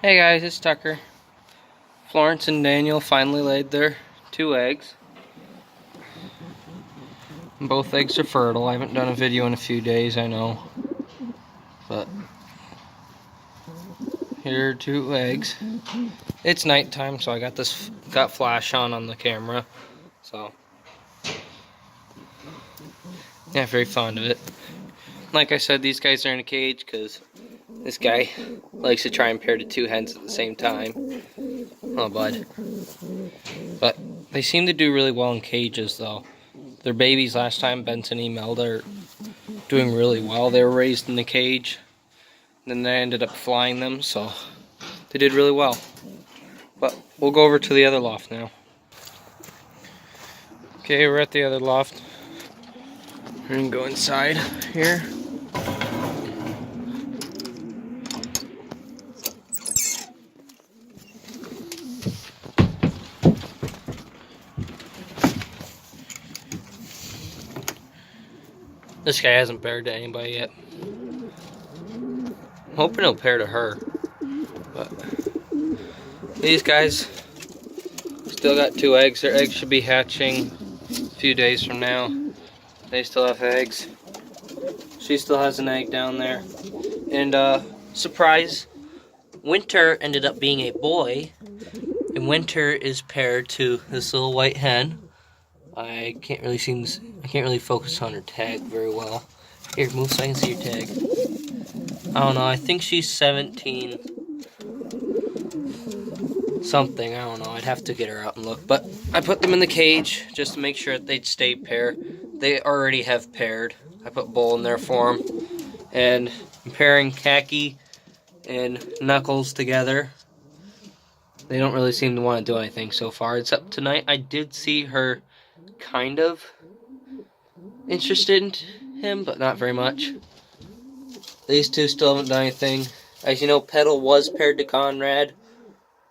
Hey guys, it's Tucker. Florence and Daniel finally laid their 2 eggs. Both eggs are fertile. I haven't done a video in a few days, I know. But here are 2 eggs. It's nighttime, so I got flash on the camera. So yeah, very fond of it. Like I said, these guys are in a cage because this guy likes to try and pair to 2 hens at the same time. Oh, bud. But they seem to do really well in cages, though. Their babies last time, Benson emailed, are doing really well. They were raised in a cage, and then they ended up flying them, so they did really well. But we'll go over to the other loft now. Okay, we're at the other loft. We're gonna go inside here. This guy hasn't paired to anybody yet. I'm hoping he'll pair to her. But these guys still got 2 eggs. Their eggs should be hatching a few days from now. They still have eggs. She still has an egg down there. And surprise, Winter ended up being a boy. And Winter is paired to this little white hen. I can't really focus on her tag very well. Here, move so I can see your tag. I don't know, I think she's 17 something, I don't know, I'd have to get her out and look. But I put them in the cage just to make sure that they'd stay paired. They already have paired. I put Bull in there for them. And I'm pairing Khaki and Knuckles together. They don't really seem to want to do anything so far. Except tonight I did see her kind of interested in him, but not very much. These 2 still haven't done anything. As you know, Petal was paired to Conrad.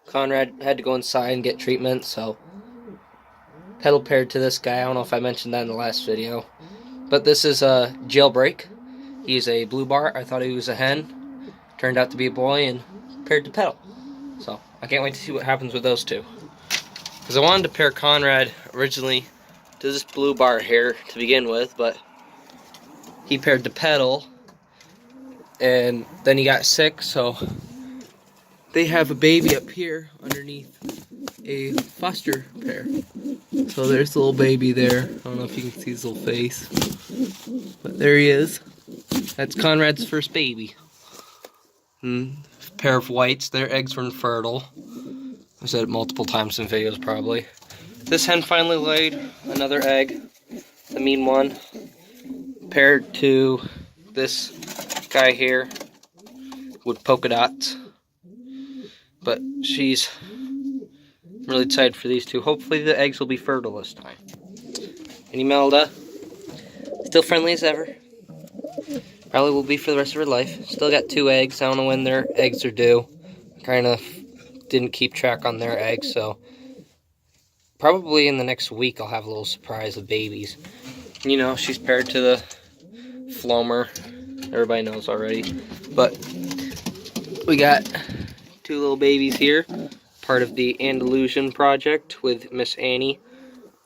Conrad had to go inside and get treatment, so Petal paired to this guy. I don't know if I mentioned that in the last video. But this is a Jailbreak. He's a blue bar. I thought he was a hen. Turned out to be a boy and paired to Petal. So I can't wait to see what happens with those 2. Because I wanted to pair Conrad originally to this blue bar here to begin with, but he paired to Petal, and then he got sick, so they have a baby up here underneath a foster pair. So there's the little baby there. I don't know if you can see his little face, but there he is. That's Conrad's first baby. Pair of whites. Their eggs were infertile. I said it multiple times in videos probably. This hen finally laid another egg, the mean one, paired to this guy here with polka dots. But she's really excited for these 2. Hopefully the eggs will be fertile this time. And Imelda, still friendly as ever. Probably will be for the rest of her life. Still got 2 eggs. I don't know when their eggs are due. Kind of didn't keep track on their eggs, so probably in the next week I'll have a little surprise of babies. You know, she's paired to the Flomer. Everybody knows already. But we got 2 little babies here. Part of the Andalusian project with Miss Annie.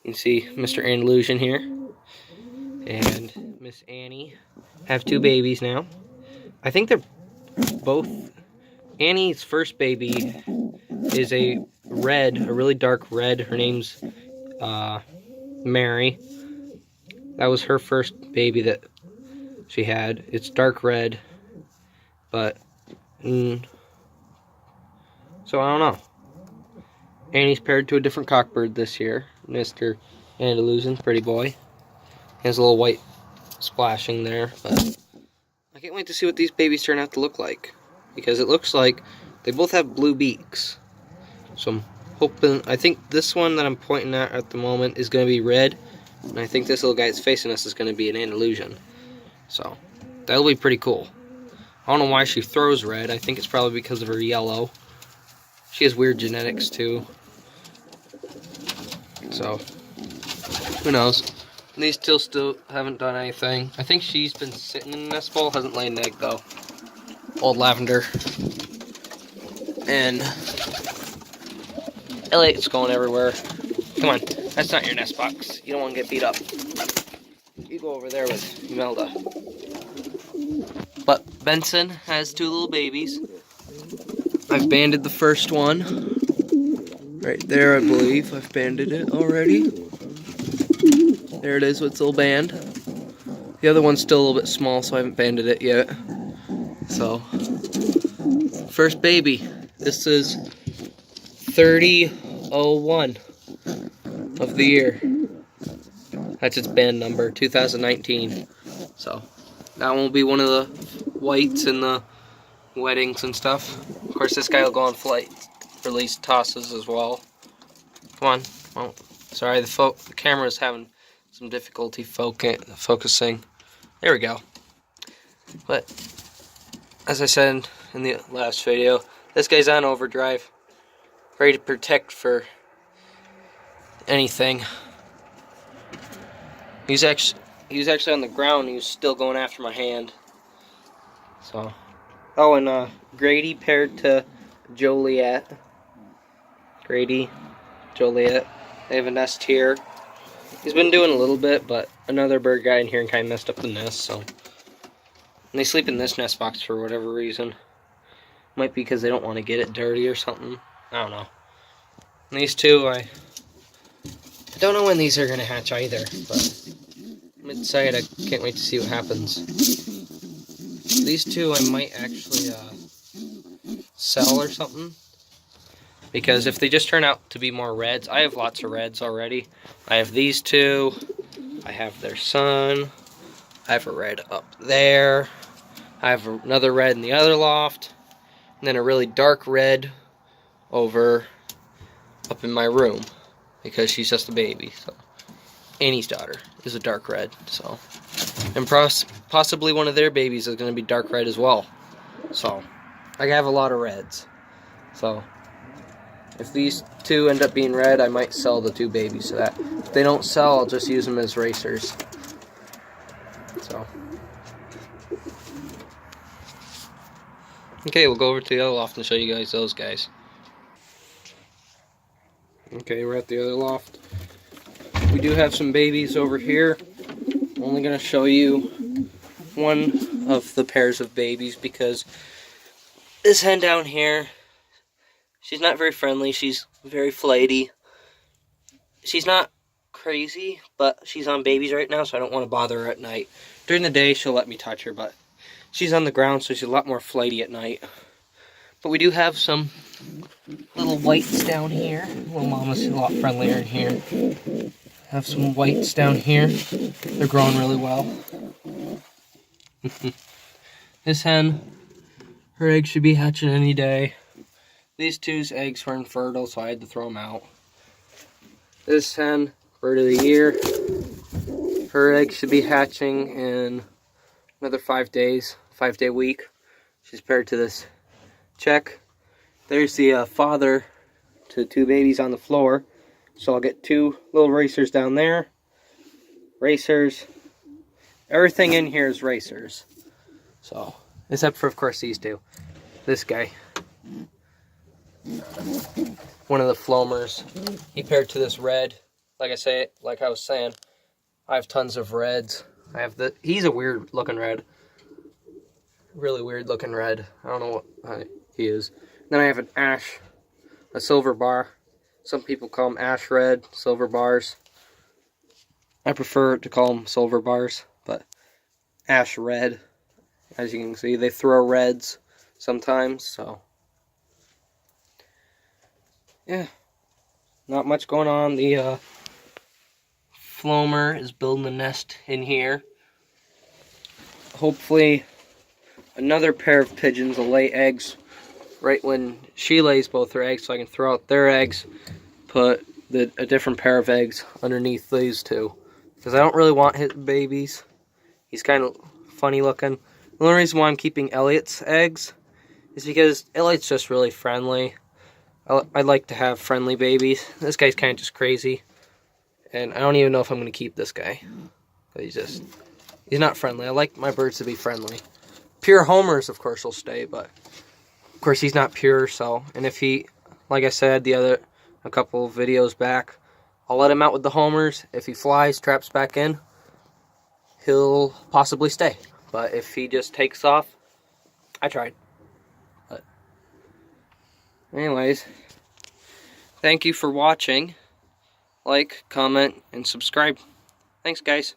You can see Mr. Andalusian here. And Miss Annie have 2 babies now. I think they're both... Annie's first baby is a really dark red. Her name's Mary. That was her first baby that she had. It's dark red, but so I don't know. Annie's paired to a different cockbird this year, Mr. Andalusian, pretty boy. He has a little white splashing there, but I can't wait to see what these babies turn out to look like, because it looks like they both have blue beaks. So I'm hoping, I think this one that I'm pointing at the moment is going to be red, and I think this little guy that's facing us is going to be an Andalusian. So that'll be pretty cool. I don't know why she throws red. I think it's probably because of her yellow. She has weird genetics too. So who knows? And these still haven't done anything. I think she's been sitting in the nest bowl, hasn't laid an egg though. Old Lavender. And Elliot's going everywhere. Come on, that's not your nest box. You don't want to get beat up. You go over there with Imelda. But Benson has 2 little babies. I've banded the first one. Right there, I believe. I've banded it already. There it is with its little band. The other one's still a little bit small, so I haven't banded it yet. So, first baby. This is 3001 of the year. That's its band number, 2019. So, that one will be one of the whites in the weddings and stuff. Of course, this guy will go on flight release tosses as well. Come on. Oh, sorry, the camera is having some difficulty focusing. There we go. But as I said in the last video, this guy's on overdrive, ready to protect for anything. He was actually on the ground. He was still going after my hand. So, oh, and Grady paired to Joliet. Grady, Joliet. They have a nest here. He's been doing a little bit, but another bird got in here and kind of messed up the nest. So, and they sleep in this nest box for whatever reason. Might be because they don't want to get it dirty or something. I don't know. And these two, I don't know when these are gonna hatch either, but I'm excited. I can't wait to see what happens. These two I might actually sell or something, because if they just turn out to be more reds, I have lots of reds already. I have these two, I have their son, I have a red up there, I have another red in the other loft, and then a really dark red over up in my room, because she's just a baby. So Annie's daughter is a dark red, so, and possibly one of their babies is going to be dark red as well. So I have a lot of reds. So if these two end up being red, I might sell the 2 babies to that. If they don't sell, I'll just use them as racers. So, okay, we'll go over to the other loft and show you guys those guys. Okay, we're at the other loft. We do have some babies over here. I'm only going to show you one of the pairs of babies because this hen down here, she's not very friendly. She's very flighty. She's not crazy, but she's on babies right now, so I don't want to bother her at night. During the day, she'll let me touch her, but she's on the ground, so she's a lot more flighty at night. But we do have some little whites down here. Little mama's a lot friendlier in here. Have some whites down here. They're growing really well. This hen, her eggs should be hatching any day. These two's eggs were infertile, so I had to throw them out. This hen, bird of the year, her eggs should be hatching in another 5 days, 5-day week. She's paired to this check. There's the father to 2 babies on the floor. So I'll get 2 little racers down there. Racers. Everything in here is racers. So, except for, of course, these 2. This guy. One of the Flomers. He paired to this red. Like I was saying, I have tons of reds. He's a weird looking red. Really weird looking red. I don't know what he is. Then I have an ash, a silver bar. Some people call them ash red, silver bars. I prefer to call them silver bars, but ash red. As you can see, they throw reds sometimes, so. Yeah, not much going on. The Flomer is building a nest in here. Hopefully, another pair of pigeons will lay eggs right when she lays both her eggs, so I can throw out their eggs, put a different pair of eggs underneath these 2. Because I don't really want his babies. He's kind of funny looking. The only reason why I'm keeping Elliot's eggs is because Elliot's just really friendly. I'd like to have friendly babies. This guy's kind of just crazy. And I don't even know if I'm going to keep this guy. He's not friendly. I like my birds to be friendly. Pure homers, of course, will stay, but course, he's not pure, so, and if he, like I said a couple of videos back, I'll let him out with the homers. If he flies, traps back in, he'll possibly stay. But if he just takes off, I tried. But anyways, thank you for watching. Like, comment, and subscribe. Thanks, guys.